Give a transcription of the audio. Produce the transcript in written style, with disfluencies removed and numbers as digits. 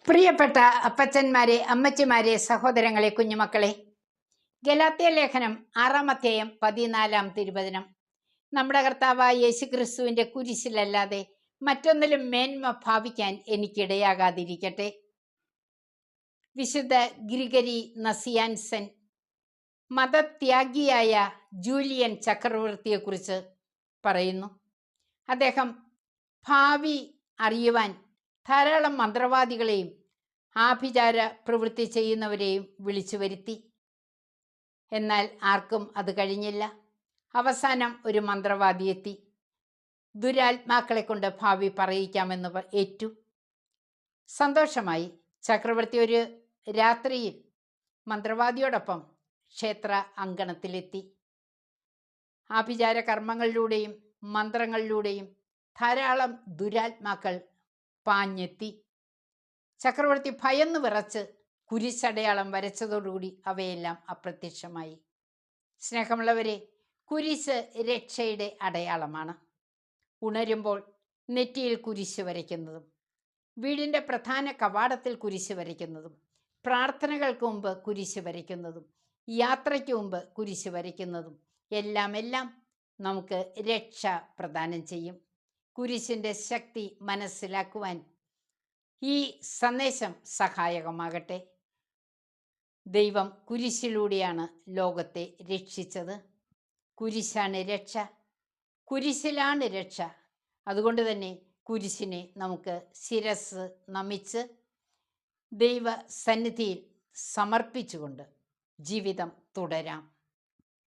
പ്രിയപ്പെട്ട അപ്പച്ചന്മാരെ, അമ്മച്ചിമാരെ, സഹോദരങ്ങളെ, കുഞ്ഞുമക്കളെ, ഗലാത്യ ലേഖനം 6-ാം അധ്യായം 14-ാം തിരുവചനം. നമ്മുടെ കർത്താവായ യേശുക്രിസ്തുവിന്റെ കുരിശിലല്ലാതെ മറ്റൊന്നിലും മേന്മ ഭാവിക്കാൻ എനിക്കിടയാകാതിരിക്കട്ടെ. വിശുദ്ധ ഗ്രിഗരി നസിയാൻസൻ മതത്യാഗിയായ ജൂലിയൻ ചക്രവർത്തിയെക്കുറിച്ച് പറയുന്നു. അദ്ദേഹം ഭാവി അറിയുവാൻ ധാരാളം മന്ത്രവാദികളെയും ആഭിചാര പ്രവൃത്തി ചെയ്യുന്നവരെയും വിളിച്ചു വരുത്തി. എന്നാൽ ആർക്കും അത് കഴിഞ്ഞില്ല. അവസാനം ഒരു മന്ത്രവാദി എത്തി. ദുരാത്മാക്കളെ കൊണ്ട് ഭാവി പറയിക്കാമെന്ന് ഏറ്റു. സന്തോഷമായി. ചക്രവർത്തി ഒരു രാത്രിയിൽ മന്ത്രവാദിയോടൊപ്പം ക്ഷേത്ര അങ്കണത്തിലെത്തി. ആഭിചാര കർമ്മങ്ങളിലൂടെയും മന്ത്രങ്ങളിലൂടെയും ധാരാളം ദുരാത്മാക്കൾ പാഞ്ഞെത്തി. ചക്രവർത്തി ഭയന്ന് വിറച്ച് കുരിശടയാളം വരച്ചതോടുകൂടി അവയെല്ലാം അപ്രത്യക്ഷമായി. സ്നേഹമുള്ളവരെ, കുരിശ് രക്ഷയുടെ അടയാളമാണ്. ഉണരുമ്പോൾ നെറ്റിയിൽ കുരിശ് വരയ്ക്കുന്നതും, വീടിൻ്റെ പ്രധാന കവാടത്തിൽ കുരിശ് വരയ്ക്കുന്നതും, പ്രാർത്ഥനകൾക്ക് മുമ്പ് കുരിശ് വരയ്ക്കുന്നതും, യാത്രയ്ക്ക് മുമ്പ് കുരിശ് വരയ്ക്കുന്നതും എല്ലാം നമുക്ക് രക്ഷ പ്രദാനം ചെയ്യും. കുരിശിൻ്റെ ശക്തി മനസ്സിലാക്കുവാൻ ഈ സന്ദേശം സഹായകമാകട്ടെ. ദൈവം കുരിശിലൂടെയാണ് ലോകത്തെ രക്ഷിച്ചത്. കുരിശാണ് രക്ഷ, കുരിശിലാണ് രക്ഷ. അതുകൊണ്ട് തന്നെ കുരിശിനെ നമുക്ക് ശിരസ് നമിച്ച് ദൈവ സന്നിധിയിൽ സമർപ്പിച്ചുകൊണ്ട് ജീവിതം തുടരാം.